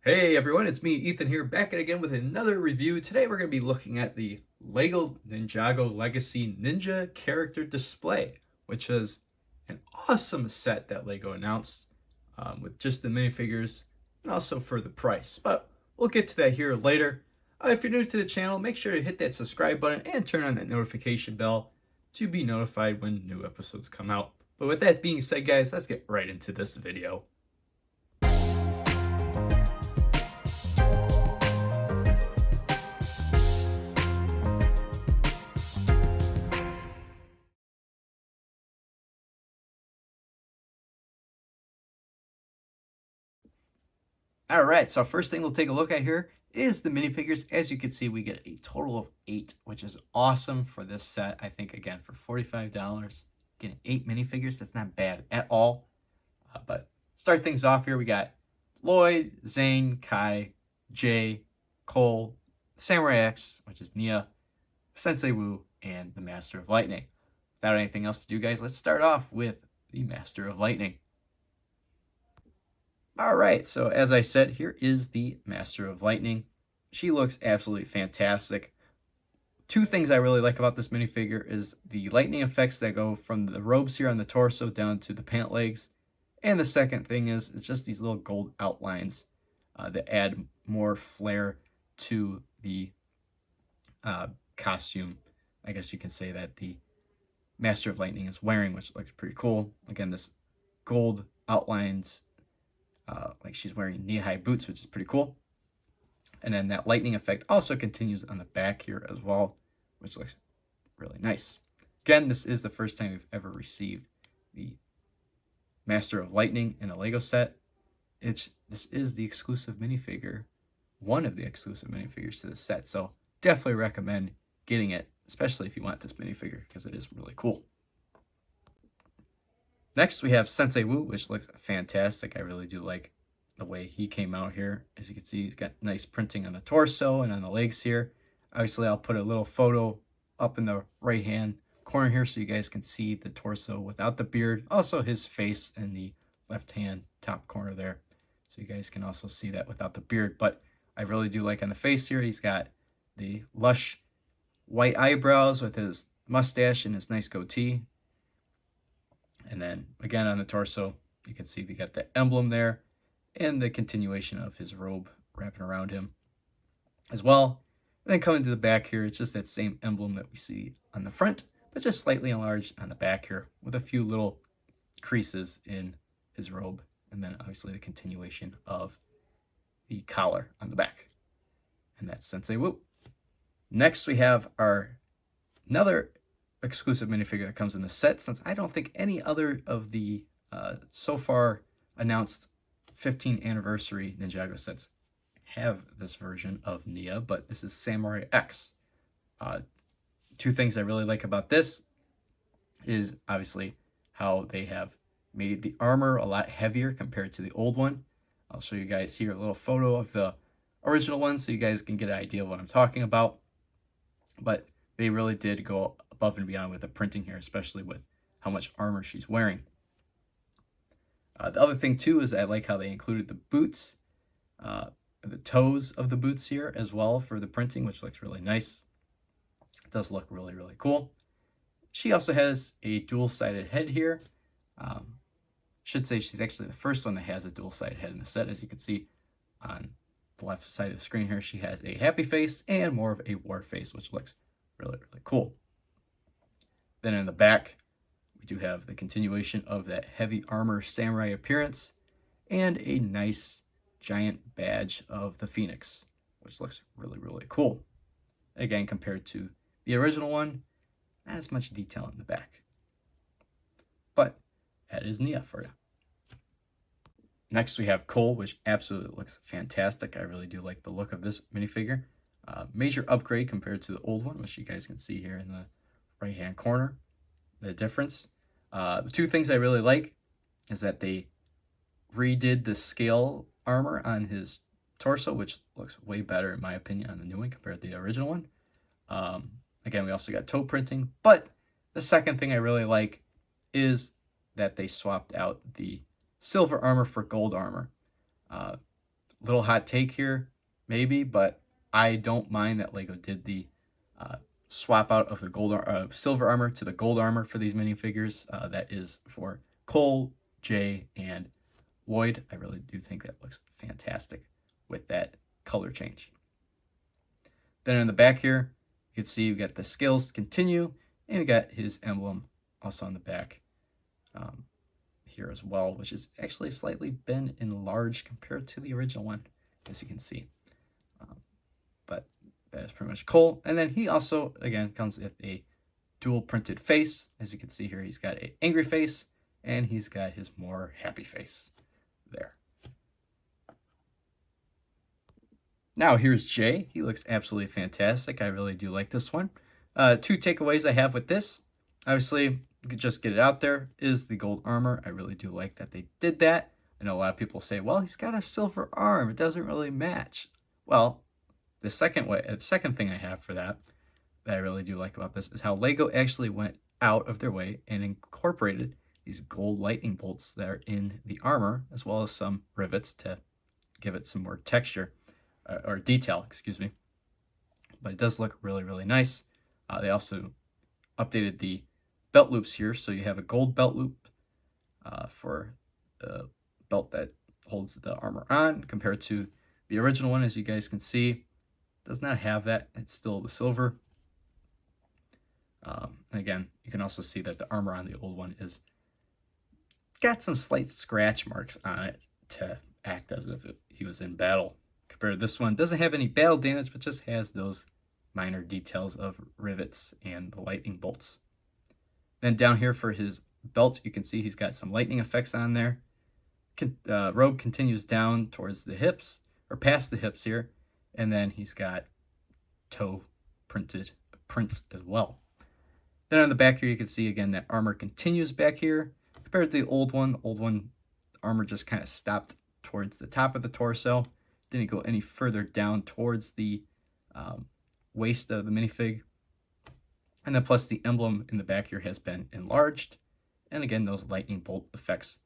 Hey everyone, it's me, Ethan here, back again with another review. Today we're going to be looking at the Lego Ninjago Legacy Ninja Character Display, which is an awesome set that Lego announced with just the minifigures and also for the price. But we'll get to that here later. If you're new to the channel, make sure to hit that subscribe button and turn on that notification bell to be notified when new episodes come out. But with that being said, guys, let's get right into this video. All right, so first thing we'll take a look at here is the minifigures. As you can see, we get a total of 8, which is awesome for this set. I think, again, for $45, getting 8 minifigures, that's not bad at all. But start things off here, we got Lloyd, Zane, Kai, Jay, Cole, Samurai X, which is Nia, Sensei Wu, and the Master of Lightning. Without anything else to do, guys, let's start off with the Master of Lightning. All right, so as I said, here is the Master of Lightning. She looks absolutely fantastic. Two things I really like about this minifigure is the lightning effects that go from the robes here on the torso down to the pant legs. And the second thing is it's just these little gold outlines that add more flair to the costume. I guess you can say that the Master of Lightning is wearing, which looks pretty cool. Again, this gold outlines like she's wearing knee-high boots, which is pretty cool. And then that lightning effect also continues on the back here as well, which looks really nice. Again, this is the first time we've ever received the Master of Lightning in a Lego set. This is the exclusive minifigure, one of the exclusive minifigures to this set. So definitely recommend getting it, especially if you want this minifigure, because it is really cool. Next, we have Sensei Wu, which looks fantastic. I really do like the way he came out here. As you can see, he's got nice printing on the torso and on the legs here. Obviously, I'll put a little photo up in the right-hand corner here so you guys can see the torso without the beard. Also, his face in the left-hand top corner there. So you guys can also see that without the beard. But I really do like on the face here, he's got the lush white eyebrows with his mustache and his nice goatee. And then again on the torso, you can see we got the emblem there and the continuation of his robe wrapping around him as well. And then coming to the back here, it's just that same emblem that we see on the front, but just slightly enlarged on the back here with a few little creases in his robe. And then obviously the continuation of the collar on the back. And that's Sensei Wu. Next, we have another exclusive minifigure that comes in the set, since I don't think any other of the so far announced 15th anniversary Ninjago sets have this version of Nia, but this is Samurai X. Two things I really like about this is obviously how they have made the armor a lot heavier compared to the old one. I'll show you guys here a little photo of the original one so you guys can get an idea of what I'm talking about. But they really did go above and beyond with the printing here, especially with how much armor she's wearing. The other thing too is I like how they included the boots, the toes of the boots here as well for the printing, which looks really nice. It does look really, really cool. She also has a dual-sided head here. Should say she's actually the first one that has a dual-sided head in the set. As you can see on the left side of the screen here, she has a happy face and more of a war face, which looks really, really cool. Then in the back, we do have the continuation of that heavy armor samurai appearance and a nice giant badge of the Phoenix, which looks really, really cool. Again, compared to the original one, not as much detail in the back. But that is Nia for you. Next, we have Cole, which absolutely looks fantastic. I really do like the look of this minifigure. Major upgrade compared to the old one, which you guys can see here in the right-hand corner, the difference. The two things I really like is that they redid the scale armor on his torso, which looks way better in my opinion on the new one compared to the original one. Again, we also got toe printing, but the second thing I really like is that they swapped out the silver armor for gold armor. Little hot take here, maybe, but I don't mind that Lego did the swap out of the silver armor to the gold armor for these minifigures. That is for Cole, Jay, and Lloyd. I really do think that looks fantastic with that color change. Then in the back here, you can see we've got the skills continue, and we got his emblem also on the back here as well, which is actually slightly been enlarged compared to the original one, as you can see. But that is pretty much Cole. And then he also, again, comes with a dual printed face. As you can see here, he's got an angry face, and he's got his more happy face there. Now here's Jay. He looks absolutely fantastic. I really do like this one. Two takeaways I have with this. Obviously, you could just get it out there, is the gold armor. I really do like that they did that. I know a lot of people say, well, he's got a silver arm. It doesn't really match. Well, the second thing I have for that I really do like about this is how Lego actually went out of their way and incorporated these gold lightning bolts that are in the armor, as well as some rivets to give it some more texture or detail, excuse me. But it does look really, really nice. They also updated the belt loops here, so you have a gold belt loop for the belt that holds the armor on, compared to the original one. As you guys can see, does not have that. It's still the silver. And again, you can also see that the armor on the old one is got some slight scratch marks on it to act as if he was in battle. Compared to this one, doesn't have any battle damage, but just has those minor details of rivets and the lightning bolts. Then down here for his belt, you can see he's got some lightning effects on there. Robe continues down towards the hips, or past the hips here, and then he's got toe prints as well. Then on the back here, you can see again that armor continues back here. Compared to the old one, armor just kind of stopped towards the top of the torso. Didn't go any further down towards the waist of the minifig. And then plus the emblem in the back here has been enlarged. And again, those lightning bolt effects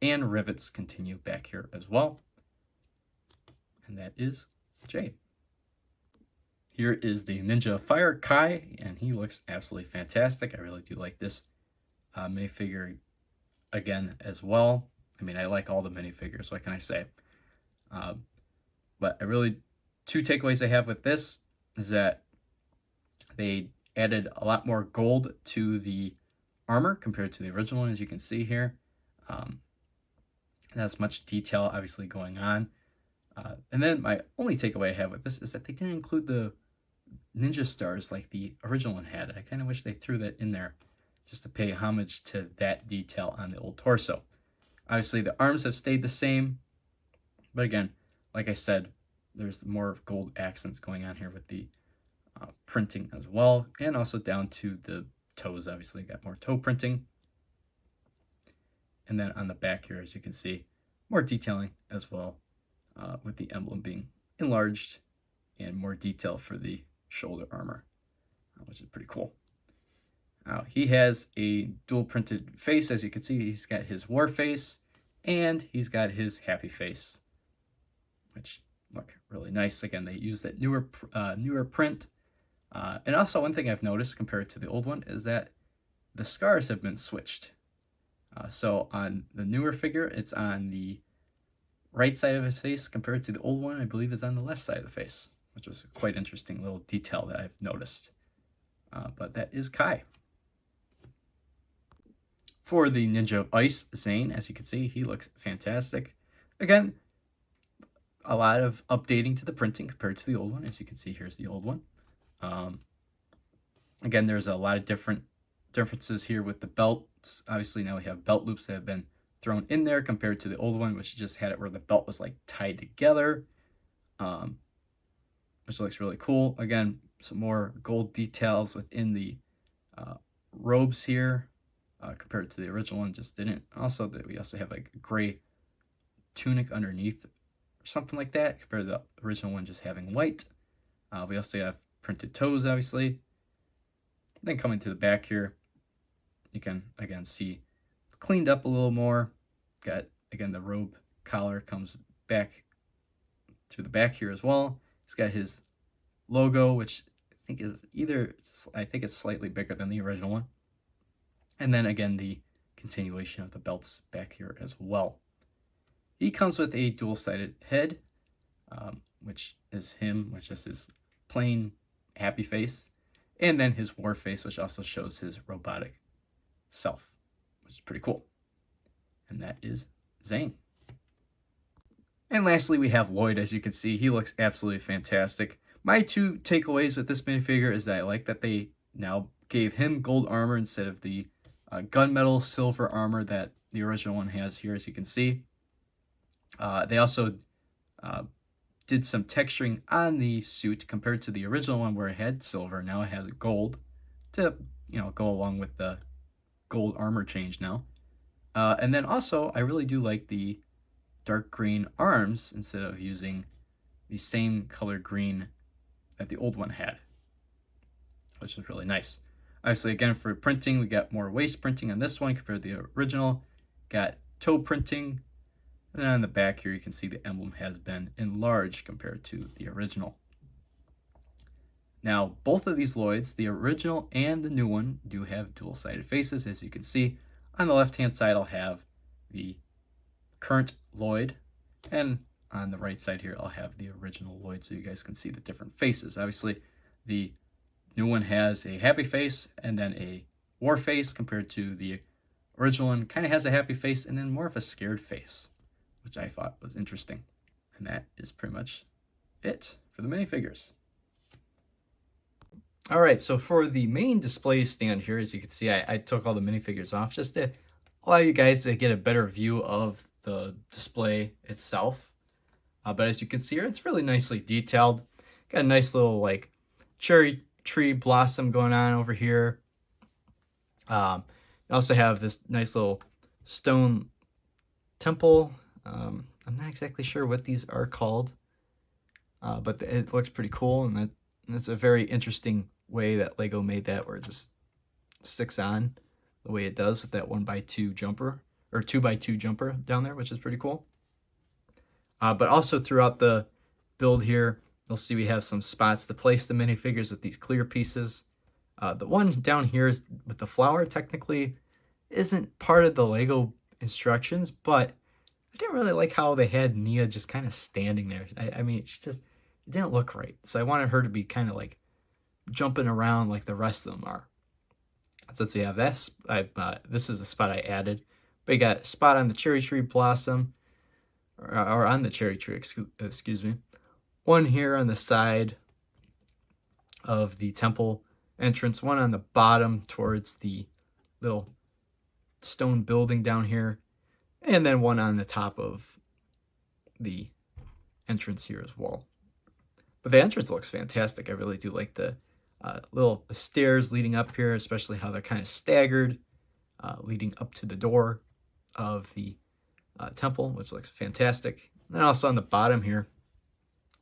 and rivets continue back here as well. And that is Jay. Here is the Ninja Fire Kai, and he looks absolutely fantastic. I really do like this minifigure again as well. I mean, I like all the minifigures, what can I say? But two takeaways I have with this is that they added a lot more gold to the armor compared to the original one, as you can see here. It has much detail obviously going on. And then my only takeaway I have with this is that they didn't include the ninja stars like the original one had. I kind of wish they threw that in there just to pay homage to that detail on the old torso. Obviously the arms have stayed the same, but again, like I said, there's more gold accents going on here with the printing as well, and also down to the toes. Obviously got more toe printing. And then on the back here, as you can see, more detailing as well, with the emblem being enlarged and more detail for the shoulder armor, which is pretty cool. Now he has a dual printed face. As you can see, he's got his war face and he's got his happy face, which look really nice. Again, they use that newer print. And also one thing I've noticed compared to the old one is that the scars have been switched. So on the newer figure, it's on the right side of his face, compared to the old one, I believe, is on the left side of the face, which was a quite interesting little detail that I've noticed. But that is Kai. For the Ninja of Ice, Zane, as you can see, he looks fantastic. Again, a lot of updating to the printing compared to the old one. As you can see, here's the old one. Again, there's a lot of differences here with the belts. Obviously, now we have belt loops that have been thrown in there compared to the old one, which just had it where the belt was like tied together, which looks really cool. Again, some more gold details within the robes here, compared to the original one, just didn't. Also, we also have like a gray tunic underneath or something like that, compared to the original one just having white. We also have printed toes, obviously. Then coming to the back here, you can again see it's cleaned up a little more. Got again the robe collar comes back to the back here as well. He's got his logo, which I think it's slightly bigger than the original one. And then again, the continuation of the belts back here as well. He comes with a dual-sided head, which is his plain happy face, and then his war face, which also shows his robotic self, which is pretty cool. And that is Zane. And lastly, we have Lloyd. As you can see, he looks absolutely fantastic. My two takeaways with this minifigure is that I like that they now gave him gold armor instead of the gunmetal silver armor that the original one has here, as you can see. They also did some texturing on the suit compared to the original one where it had silver. Now it has gold to, go along with the gold armor change now. And then also, I really do like the dark green arms instead of using the same color green that the old one had, which is really nice. Obviously, again, for printing, we got more waist printing on this one compared to the original. Got toe printing. And then on the back here, you can see the emblem has been enlarged compared to the original. Now, both of these Lloyds, the original and the new one, do have dual-sided faces, as you can see. On the left-hand side, I'll have the current Lloyd, and on the right side here, I'll have the original Lloyd, so you guys can see the different faces. Obviously, the new one has a happy face and then a war face, compared to the original one kind of has a happy face and then more of a scared face, which I thought was interesting. And that is pretty much it for the minifigures. All right, so for the main display stand here, as you can see, I took all the minifigures off just to allow you guys to get a better view of the display itself. But as you can see here, it's really nicely detailed. Got a nice little like cherry tree blossom going on over here. You also have this nice little stone temple. I'm not exactly sure what these are called, but it looks pretty cool, and that's a very interesting way that Lego made that, where it just sticks on the way it does with that 1x2 jumper, or 2x2 jumper down there, which is pretty cool. But also throughout the build here, you'll see we have some spots to place the minifigures with these clear pieces. The one down here is with the flower technically isn't part of the Lego instructions, but I didn't really like how they had Nia just kind of standing there. I mean, it didn't look right. So I wanted her to be kind of like jumping around like the rest of them are. Since we have this, this is the spot I added. But you got a spot on the cherry tree blossom, or on the cherry tree, excuse me. One here on the side of the temple entrance, one on the bottom towards the little stone building down here, and then one on the top of the entrance here as well. But the entrance looks fantastic. I really do like the little stairs leading up here, especially how they're kind of staggered, leading up to the door of the temple, which looks fantastic. And then also on the bottom here,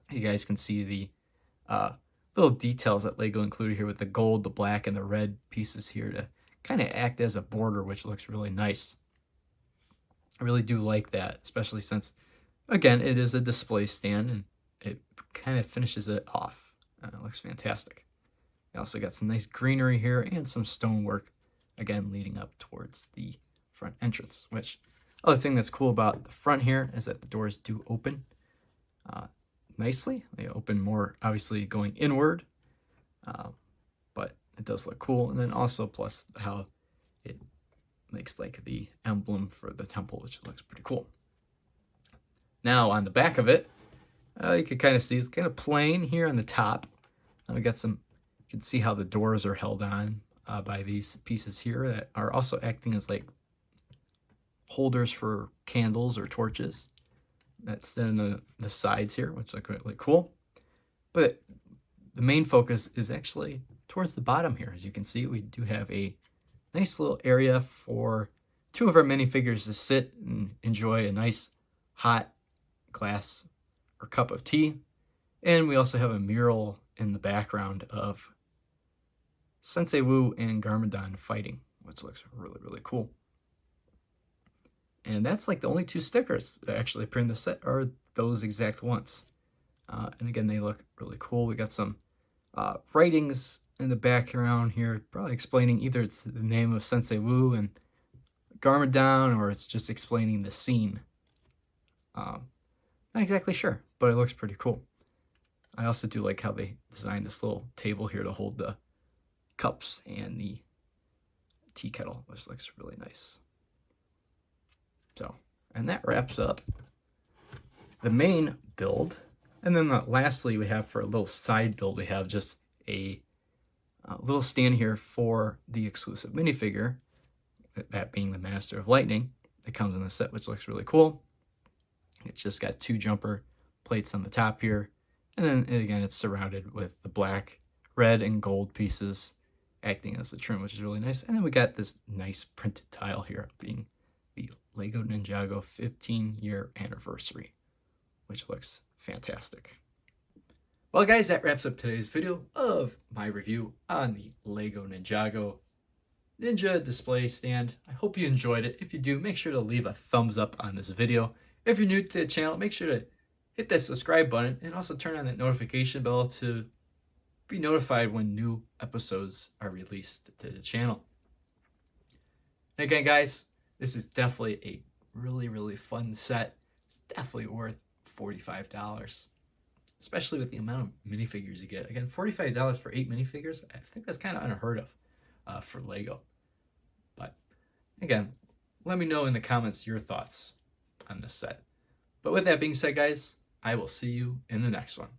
you guys can see the little details that Lego included here with the gold, the black, and the red pieces here to kind of act as a border, which looks really nice. I really do like that, especially since, again, it is a display stand and it kind of finishes it off. It looks fantastic. You also got some nice greenery here and some stonework, again, leading up towards the front entrance, which other thing that's cool about the front here is that the doors do open nicely. They open more, obviously, going inward, but it does look cool. And then also plus how it makes like the emblem for the temple, which looks pretty cool. Now on the back of it, you can kind of see it's kind of plain here on the top. We got some, you can see how the doors are held on by these pieces here that are also acting as like holders for candles or torches. That's then the sides here, which look really cool. But the main focus is actually towards the bottom here. As you can see, we do have a nice little area for two of our minifigures to sit and enjoy a nice hot glass or cup of tea. And we also have a mural in the background of Sensei Wu and Garmadon fighting, which looks really, really cool. And that's like the only two stickers that actually appear in the set are those exact ones. And again, they look really cool. We got some writings in the background here, probably explaining either it's the name of Sensei Wu and Garmadon, or it's just explaining the scene. Not exactly sure, but it looks pretty cool. I also do like how they designed this little table here to hold the cups and the tea kettle, which looks really nice. So, and that wraps up the main build. And then lastly, we have for a little side build, we have just a little stand here for the exclusive minifigure, that being the Master of Lightning. It comes in the set, which looks really cool. It's just got 2 jumper plates on the top here. And then again, it's surrounded with the black, red, and gold pieces acting as the trim, which is really nice. And then we got this nice printed tile here being the Lego Ninjago 15-year anniversary, which looks fantastic. Well, guys, that wraps up today's video of my review on the Lego Ninjago Ninja display stand. I hope you enjoyed it. If you do, make sure to leave a thumbs up on this video. If you're new to the channel, make sure to hit that subscribe button and also turn on that notification bell to be notified when new episodes are released to the channel. And again, guys, this is definitely a really fun set. It's definitely worth $45, especially with the amount of minifigures you get. Again, $45 for 8 minifigures, I think that's kind of unheard of for Lego. But again, let me know in the comments your thoughts on this set. But with that being said, guys, I will see you in the next one.